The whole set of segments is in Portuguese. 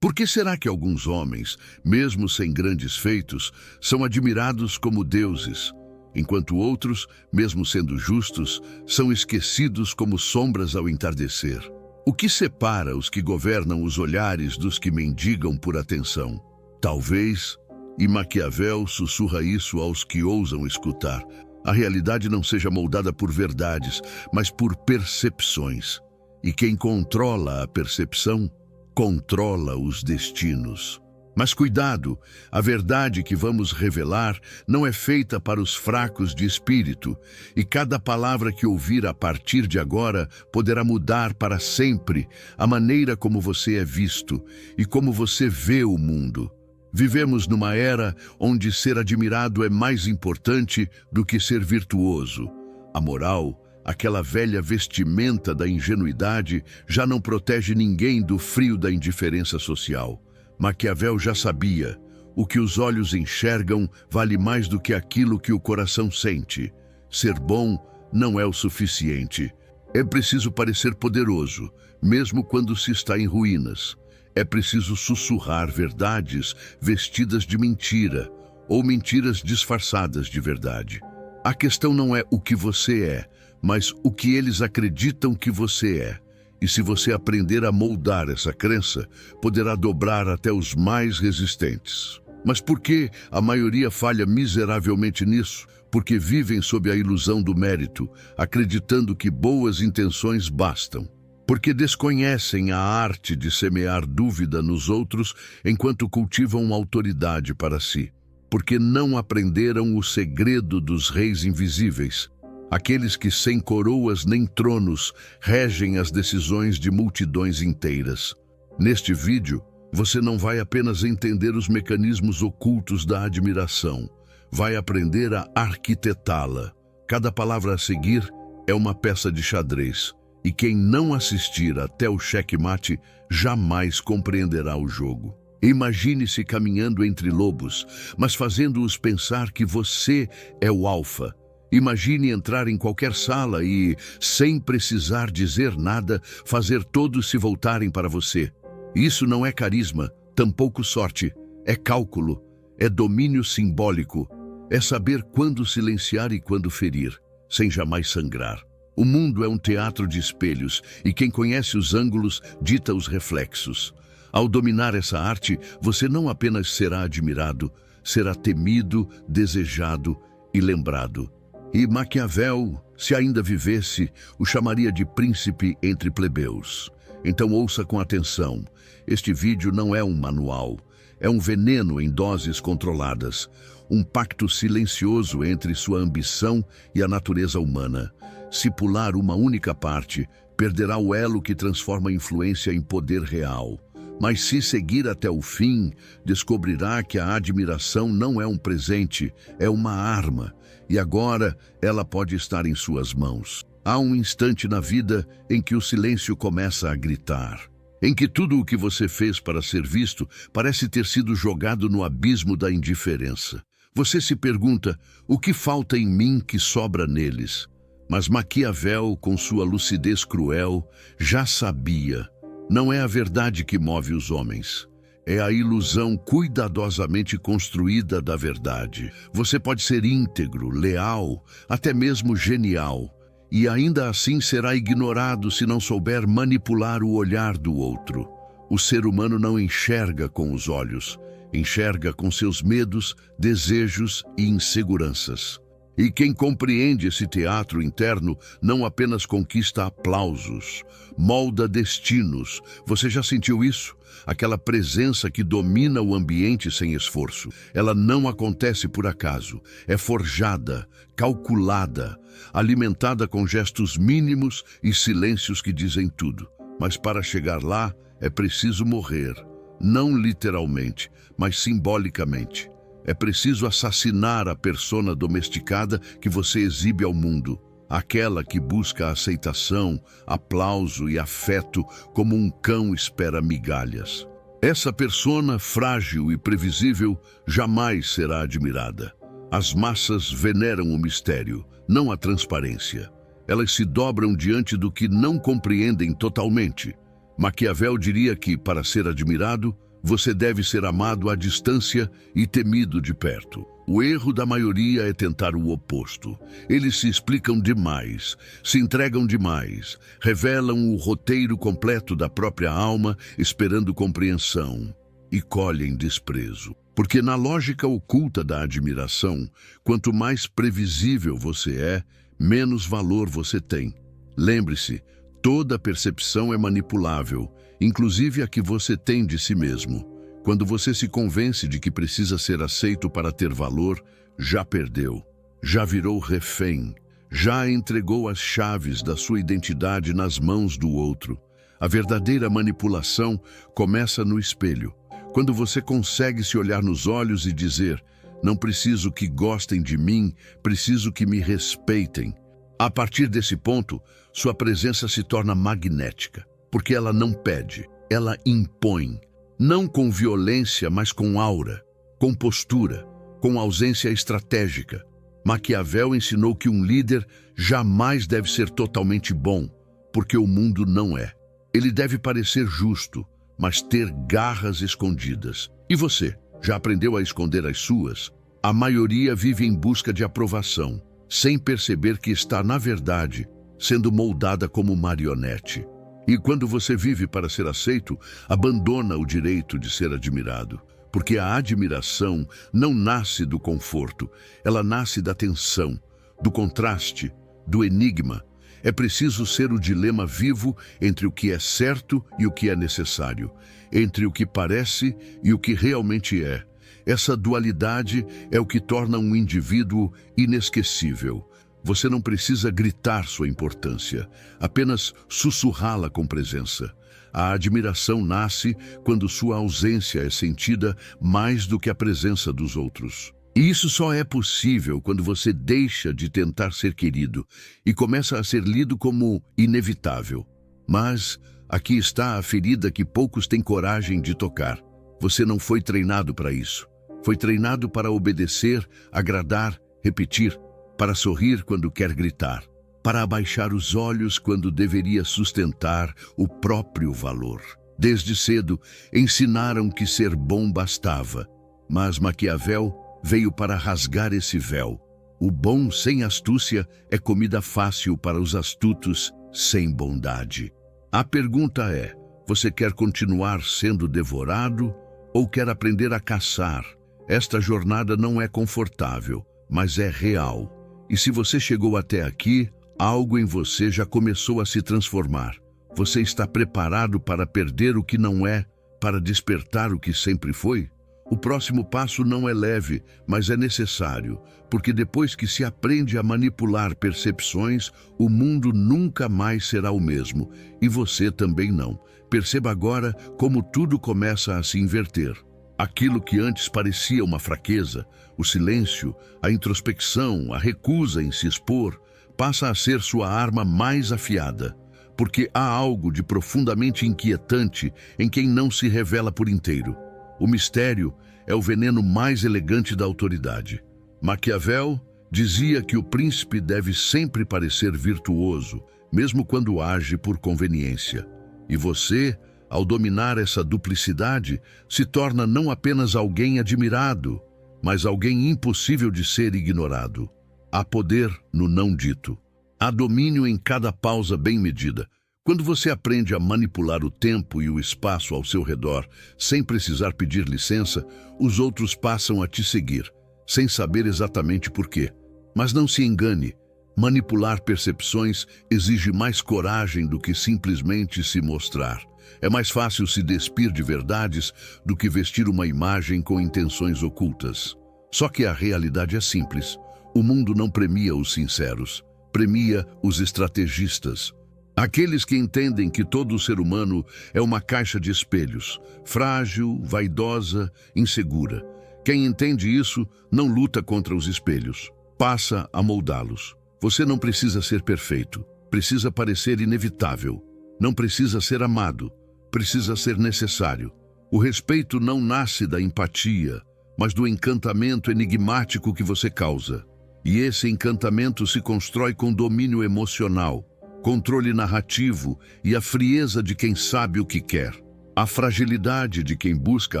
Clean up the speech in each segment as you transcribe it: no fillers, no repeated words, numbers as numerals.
Por que será que alguns homens, mesmo sem grandes feitos, são admirados como deuses, enquanto outros, mesmo sendo justos, são esquecidos como sombras ao entardecer? O que separa os que governam os olhares dos que mendigam por atenção? Talvez, e Maquiavel sussurra isso aos que ousam escutar, a realidade não seja moldada por verdades, mas por percepções. E quem controla a percepção, controla os destinos. Mas cuidado, a verdade que vamos revelar não é feita para os fracos de espírito, e cada palavra que ouvir a partir de agora poderá mudar para sempre a maneira como você é visto e como você vê o mundo. Vivemos numa era onde ser admirado é mais importante do que ser virtuoso. A moral, aquela velha vestimenta da ingenuidade, já não protege ninguém do frio da indiferença social. Maquiavel já sabia: o que os olhos enxergam vale mais do que aquilo que o coração sente. Ser bom não é o suficiente. É preciso parecer poderoso, mesmo quando se está em ruínas. É preciso sussurrar verdades vestidas de mentira, ou mentiras disfarçadas de verdade. A questão não é o que você é, mas o que eles acreditam que você é. E se você aprender a moldar essa crença, poderá dobrar até os mais resistentes. Mas por que a maioria falha miseravelmente nisso? Porque vivem sob a ilusão do mérito, acreditando que boas intenções bastam. Porque desconhecem a arte de semear dúvida nos outros enquanto cultivam autoridade para si. Porque não aprenderam o segredo dos reis invisíveis, aqueles que sem coroas nem tronos regem as decisões de multidões inteiras. Neste vídeo, você não vai apenas entender os mecanismos ocultos da admiração, vai aprender a arquitetá-la. Cada palavra a seguir é uma peça de xadrez, e quem não assistir até o checkmate jamais compreenderá o jogo. Imagine-se caminhando entre lobos, mas fazendo-os pensar que você é o alfa. Imagine entrar em qualquer sala e, sem precisar dizer nada, fazer todos se voltarem para você. Isso não é carisma, tampouco sorte. É cálculo, é domínio simbólico. É saber quando silenciar e quando ferir, sem jamais sangrar. O mundo é um teatro de espelhos, e quem conhece os ângulos dita os reflexos. Ao dominar essa arte, você não apenas será admirado, será temido, desejado e lembrado. E Maquiavel, se ainda vivesse, o chamaria de príncipe entre plebeus. Então ouça com atenção. Este vídeo não é um manual. É um veneno em doses controladas. Um pacto silencioso entre sua ambição e a natureza humana. Se pular uma única parte, perderá o elo que transforma a influência em poder real. Mas se seguir até o fim, descobrirá que a admiração não é um presente, é uma arma. E agora ela pode estar em suas mãos. Há um instante na vida em que o silêncio começa a gritar. Em que tudo o que você fez para ser visto parece ter sido jogado no abismo da indiferença. Você se pergunta: o que falta em mim que sobra neles? Mas Maquiavel, com sua lucidez cruel, já sabia. Não é a verdade que move os homens. É a ilusão cuidadosamente construída da verdade. Você pode ser íntegro, leal, até mesmo genial, e ainda assim será ignorado se não souber manipular o olhar do outro. O ser humano não enxerga com os olhos, enxerga com seus medos, desejos e inseguranças. E quem compreende esse teatro interno não apenas conquista aplausos, molda destinos. Você já sentiu isso? Aquela presença que domina o ambiente sem esforço. Ela não acontece por acaso. É forjada, calculada, alimentada com gestos mínimos e silêncios que dizem tudo. Mas para chegar lá, é preciso morrer. Não literalmente, mas simbolicamente. É preciso assassinar a persona domesticada que você exibe ao mundo, aquela que busca aceitação, aplauso e afeto como um cão espera migalhas. Essa persona frágil e previsível jamais será admirada. As massas veneram o mistério, não a transparência. Elas se dobram diante do que não compreendem totalmente. Maquiavel diria que, para ser admirado, Você deve ser amado à distância e temido de perto. O erro da maioria é tentar o oposto. Eles se explicam demais, se entregam demais, revelam o roteiro completo da própria alma, esperando compreensão, e colhem desprezo. Porque na lógica oculta da admiração, quanto mais previsível você é, menos valor você tem. Lembre-se, toda percepção é manipulável, inclusive a que você tem de si mesmo. Quando você se convence de que precisa ser aceito para ter valor, já perdeu, já virou refém, já entregou as chaves da sua identidade nas mãos do outro. A verdadeira manipulação começa no espelho. Quando você consegue se olhar nos olhos e dizer: não preciso que gostem de mim, preciso que me respeitem. A partir desse ponto, sua presença se torna magnética, porque ela não pede, ela impõe. Não com violência, mas com aura, com postura, com ausência estratégica. Maquiavel ensinou que um líder jamais deve ser totalmente bom, porque o mundo não é. Ele deve parecer justo, mas ter garras escondidas. E você, já aprendeu a esconder as suas? A maioria vive em busca de aprovação, sem perceber que está, na verdade, sendo moldada como marionete. E quando você vive para ser aceito, abandona o direito de ser admirado. Porque a admiração não nasce do conforto, ela nasce da tensão, do contraste, do enigma. É preciso ser o dilema vivo entre o que é certo e o que é necessário, entre o que parece e o que realmente é. Essa dualidade é o que torna um indivíduo inesquecível. Você não precisa gritar sua importância, apenas sussurrá-la com presença. A admiração nasce quando sua ausência é sentida mais do que a presença dos outros. E isso só é possível quando você deixa de tentar ser querido e começa a ser lido como inevitável. Mas aqui está a ferida que poucos têm coragem de tocar. Você não foi treinado para isso. Foi treinado para obedecer, agradar, repetir, para sorrir quando quer gritar, para abaixar os olhos quando deveria sustentar o próprio valor. Desde cedo, ensinaram que ser bom bastava, mas Maquiavel veio para rasgar esse véu. O bom sem astúcia é comida fácil para os astutos sem bondade. A pergunta é: você quer continuar sendo devorado ou quer aprender a caçar? Esta jornada não é confortável, mas é real. E se você chegou até aqui, algo em você já começou a se transformar. Você está preparado para perder o que não é, para despertar o que sempre foi? O próximo passo não é leve, mas é necessário, porque depois que se aprende a manipular percepções, o mundo nunca mais será o mesmo, e você também não. Perceba agora como tudo começa a se inverter. Aquilo que antes parecia uma fraqueza, o silêncio, a introspecção, a recusa em se expor, passa a ser sua arma mais afiada, porque há algo de profundamente inquietante em quem não se revela por inteiro. O mistério é o veneno mais elegante da autoridade. Maquiavel dizia que o príncipe deve sempre parecer virtuoso, mesmo quando age por conveniência. E você, ao dominar essa duplicidade, se torna não apenas alguém admirado, mas alguém impossível de ser ignorado. Há poder no não dito. Há domínio em cada pausa bem medida. Quando você aprende a manipular o tempo e o espaço ao seu redor, sem precisar pedir licença, os outros passam a te seguir, sem saber exatamente por quê. Mas não se engane, manipular percepções exige mais coragem do que simplesmente se mostrar. É mais fácil se despir de verdades do que vestir uma imagem com intenções ocultas. Só que a realidade é simples. O mundo não premia os sinceros, premia os estrategistas. Aqueles que entendem que todo ser humano é uma caixa de espelhos, frágil, vaidosa, insegura. Quem entende isso não luta contra os espelhos, passa a moldá-los. Você não precisa ser perfeito, precisa parecer inevitável. Não precisa ser amado, precisa ser necessário. O respeito não nasce da empatia, mas do encantamento enigmático que você causa. E esse encantamento se constrói com domínio emocional, controle narrativo e a frieza de quem sabe o que quer. A fragilidade de quem busca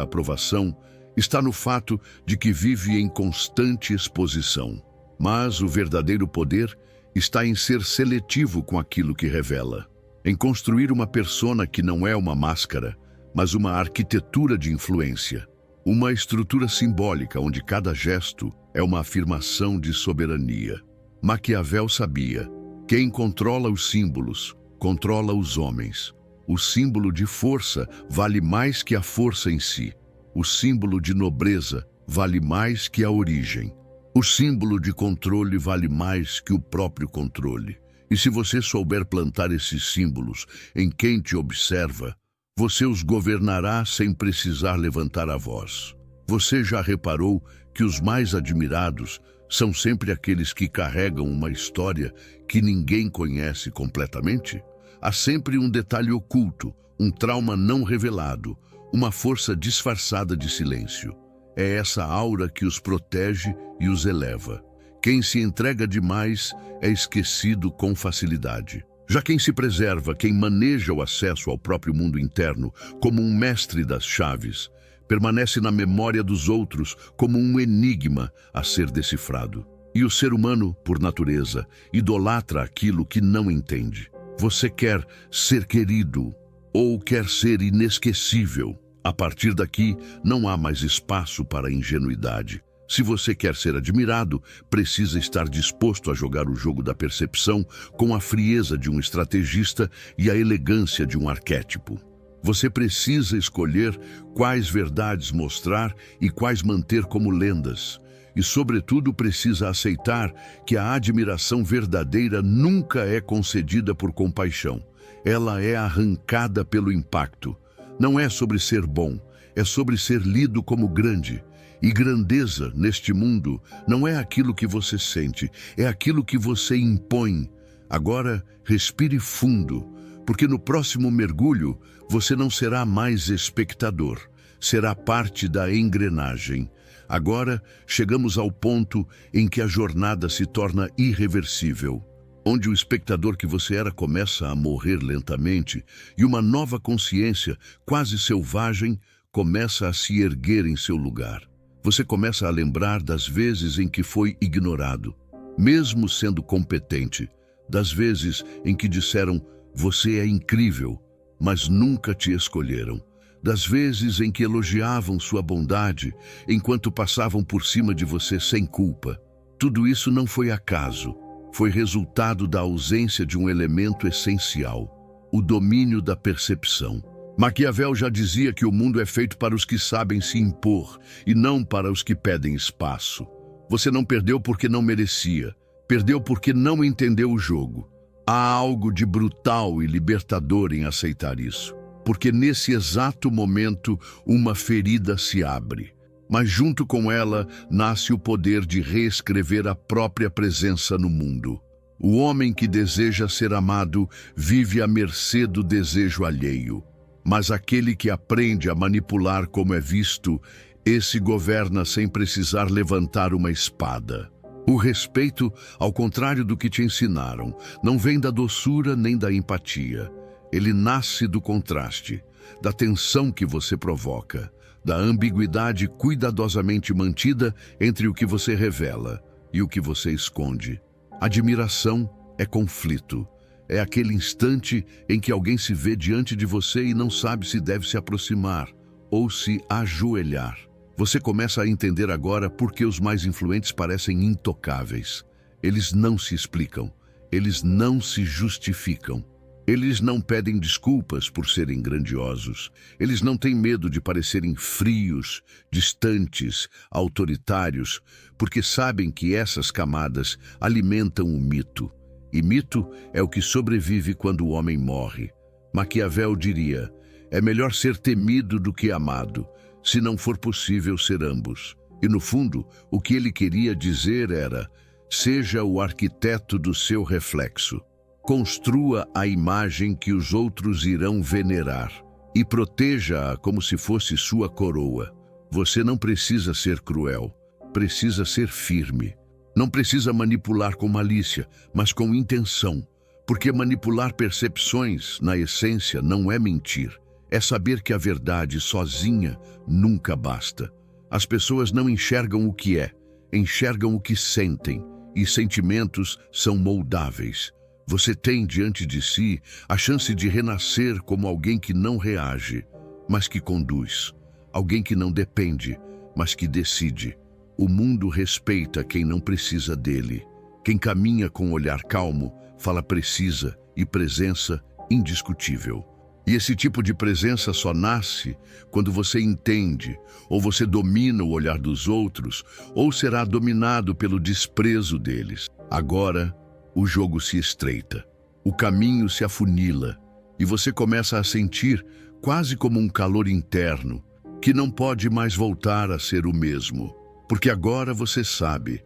a aprovação está no fato de que vive em constante exposição. Mas o verdadeiro poder está em ser seletivo com aquilo que revela, em construir uma persona que não é uma máscara, mas uma arquitetura de influência, uma estrutura simbólica onde cada gesto é uma afirmação de soberania. Maquiavel sabia: quem controla os símbolos, controla os homens. O símbolo de força vale mais que a força em si. O símbolo de nobreza vale mais que a origem. O símbolo de controle vale mais que o próprio controle. E se você souber plantar esses símbolos em quem te observa, você os governará sem precisar levantar a voz. Você já reparou que os mais admirados são sempre aqueles que carregam uma história que ninguém conhece completamente? Há sempre um detalhe oculto, um trauma não revelado, uma força disfarçada de silêncio. É essa aura que os protege e os eleva. Quem se entrega demais é esquecido com facilidade. Já quem se preserva, quem maneja o acesso ao próprio mundo interno como um mestre das chaves, permanece na memória dos outros como um enigma a ser decifrado. E o ser humano, por natureza, idolatra aquilo que não entende. Você quer ser querido ou quer ser inesquecível. A partir daqui, não há mais espaço para a ingenuidade. Se você quer ser admirado, precisa estar disposto a jogar o jogo da percepção com a frieza de um estrategista e a elegância de um arquétipo. Você precisa escolher quais verdades mostrar e quais manter como lendas. E, sobretudo, precisa aceitar que a admiração verdadeira nunca é concedida por compaixão. Ela é arrancada pelo impacto. Não é sobre ser bom, é sobre ser lido como grande. E grandeza, neste mundo, não é aquilo que você sente, é aquilo que você impõe. Agora, respire fundo, porque no próximo mergulho, você não será mais espectador, será parte da engrenagem. Agora, chegamos ao ponto em que a jornada se torna irreversível, onde o espectador que você era começa a morrer lentamente e uma nova consciência, quase selvagem, começa a se erguer em seu lugar. Você começa a lembrar das vezes em que foi ignorado, mesmo sendo competente, das vezes em que disseram: "Você é incrível", mas nunca te escolheram. Das vezes em que elogiavam sua bondade, enquanto passavam por cima de você sem culpa. Tudo isso não foi acaso, foi resultado da ausência de um elemento essencial, o domínio da percepção. Maquiavel já dizia que o mundo é feito para os que sabem se impor e não para os que pedem espaço. Você não perdeu porque não merecia, perdeu porque não entendeu o jogo. Há algo de brutal e libertador em aceitar isso, porque nesse exato momento uma ferida se abre. Mas junto com ela nasce o poder de reescrever a própria presença no mundo. O homem que deseja ser amado vive à mercê do desejo alheio. Mas aquele que aprende a manipular como é visto, esse governa sem precisar levantar uma espada. O respeito, ao contrário do que te ensinaram, não vem da doçura nem da empatia. Ele nasce do contraste, da tensão que você provoca, da ambiguidade cuidadosamente mantida entre o que você revela e o que você esconde. Admiração é conflito. É aquele instante em que alguém se vê diante de você e não sabe se deve se aproximar ou se ajoelhar. Você começa a entender agora por que os mais influentes parecem intocáveis. Eles não se explicam, eles não se justificam. Eles não pedem desculpas por serem grandiosos. Eles não têm medo de parecerem frios, distantes, autoritários, porque sabem que essas camadas alimentam o mito. E mito é o que sobrevive quando o homem morre. Maquiavel diria: é melhor ser temido do que amado, se não for possível ser ambos. E no fundo, o que ele queria dizer era: seja o arquiteto do seu reflexo. Construa a imagem que os outros irão venerar e proteja-a como se fosse sua coroa. Você não precisa ser cruel, precisa ser firme. Não precisa manipular com malícia, mas com intenção, porque manipular percepções, na essência, não é mentir, é saber que a verdade sozinha nunca basta. As pessoas não enxergam o que é, enxergam o que sentem, e sentimentos são moldáveis. Você tem diante de si a chance de renascer como alguém que não reage, mas que conduz. Alguém que não depende, mas que decide. O mundo respeita quem não precisa dele. Quem caminha com um olhar calmo, fala precisa e presença indiscutível. E esse tipo de presença só nasce quando você entende, ou você domina o olhar dos outros, ou será dominado pelo desprezo deles. Agora, o jogo se estreita, o caminho se afunila, e você começa a sentir, quase como um calor interno, que não pode mais voltar a ser o mesmo. Porque agora você sabe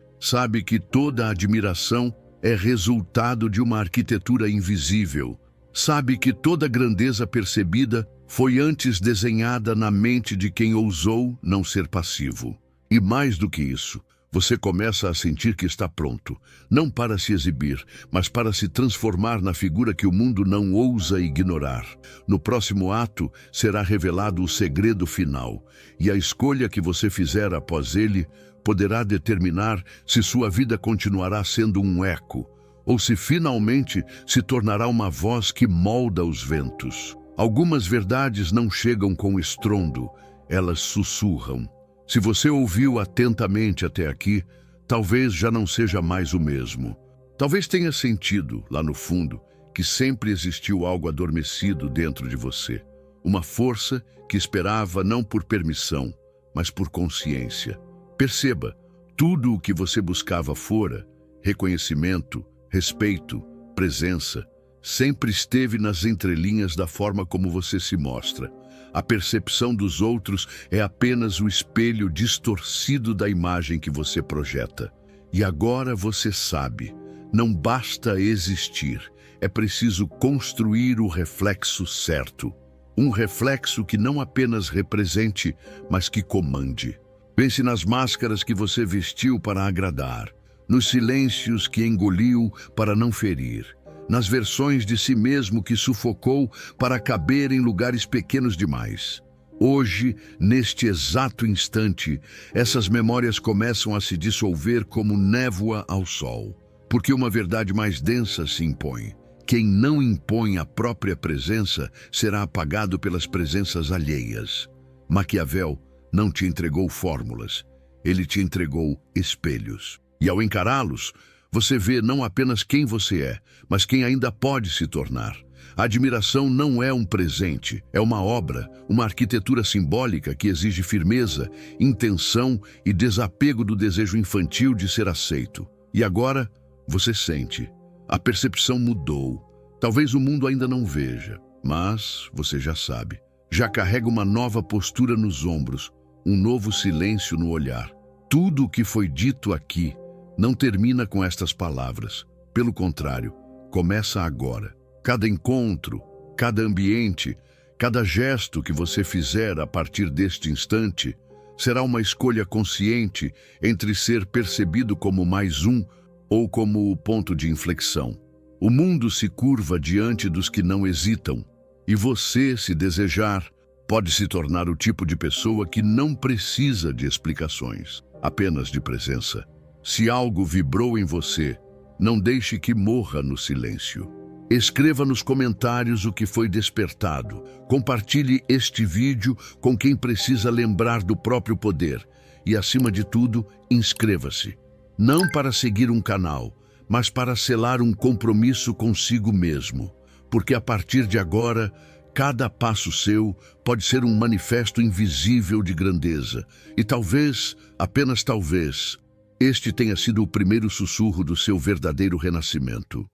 que toda admiração é resultado de uma arquitetura invisível. Sabe que toda grandeza percebida foi antes desenhada na mente de quem ousou não ser passivo. E mais do que isso, você começa a sentir que está pronto, não para se exibir, mas para se transformar na figura que o mundo não ousa ignorar. No próximo ato será revelado o segredo final, e a escolha que você fizer após ele poderá determinar se sua vida continuará sendo um eco, ou se finalmente se tornará uma voz que molda os ventos. Algumas verdades não chegam com estrondo, elas sussurram. Se você ouviu atentamente até aqui, talvez já não seja mais o mesmo. Talvez tenha sentido, lá no fundo, que sempre existiu algo adormecido dentro de você. Uma força que esperava não por permissão, mas por consciência. Perceba, tudo o que você buscava fora, reconhecimento, respeito, presença, sempre esteve nas entrelinhas da forma como você se mostra. A percepção dos outros é apenas o espelho distorcido da imagem que você projeta. E agora você sabe, não basta existir, é preciso construir o reflexo certo. Um reflexo que não apenas represente, mas que comande. Pense nas máscaras que você vestiu para agradar, nos silêncios que engoliu para não ferir, nas versões de si mesmo que sufocou para caber em lugares pequenos demais. Hoje, neste exato instante, essas memórias começam a se dissolver como névoa ao sol, porque uma verdade mais densa se impõe. Quem não impõe a própria presença será apagado pelas presenças alheias. Maquiavel não te entregou fórmulas, ele te entregou espelhos. E ao encará-los, você vê não apenas quem você é, mas quem ainda pode se tornar. A admiração não é um presente, é uma obra, uma arquitetura simbólica que exige firmeza, intenção e desapego do desejo infantil de ser aceito. E agora, você sente. A percepção mudou. Talvez o mundo ainda não veja, mas você já sabe. Já carrega uma nova postura nos ombros, um novo silêncio no olhar. Tudo o que foi dito aqui não termina com estas palavras. Pelo contrário, começa agora. Cada encontro, cada ambiente, cada gesto que você fizer a partir deste instante será uma escolha consciente entre ser percebido como mais um ou como o ponto de inflexão. O mundo se curva diante dos que não hesitam, e você, se desejar, pode se tornar o tipo de pessoa que não precisa de explicações, apenas de presença. Se algo vibrou em você, não deixe que morra no silêncio. Escreva nos comentários o que foi despertado. Compartilhe este vídeo com quem precisa lembrar do próprio poder. E, acima de tudo, inscreva-se. Não para seguir um canal, mas para selar um compromisso consigo mesmo. Porque a partir de agora, cada passo seu pode ser um manifesto invisível de grandeza. E talvez, apenas talvez, este tenha sido o primeiro sussurro do seu verdadeiro renascimento.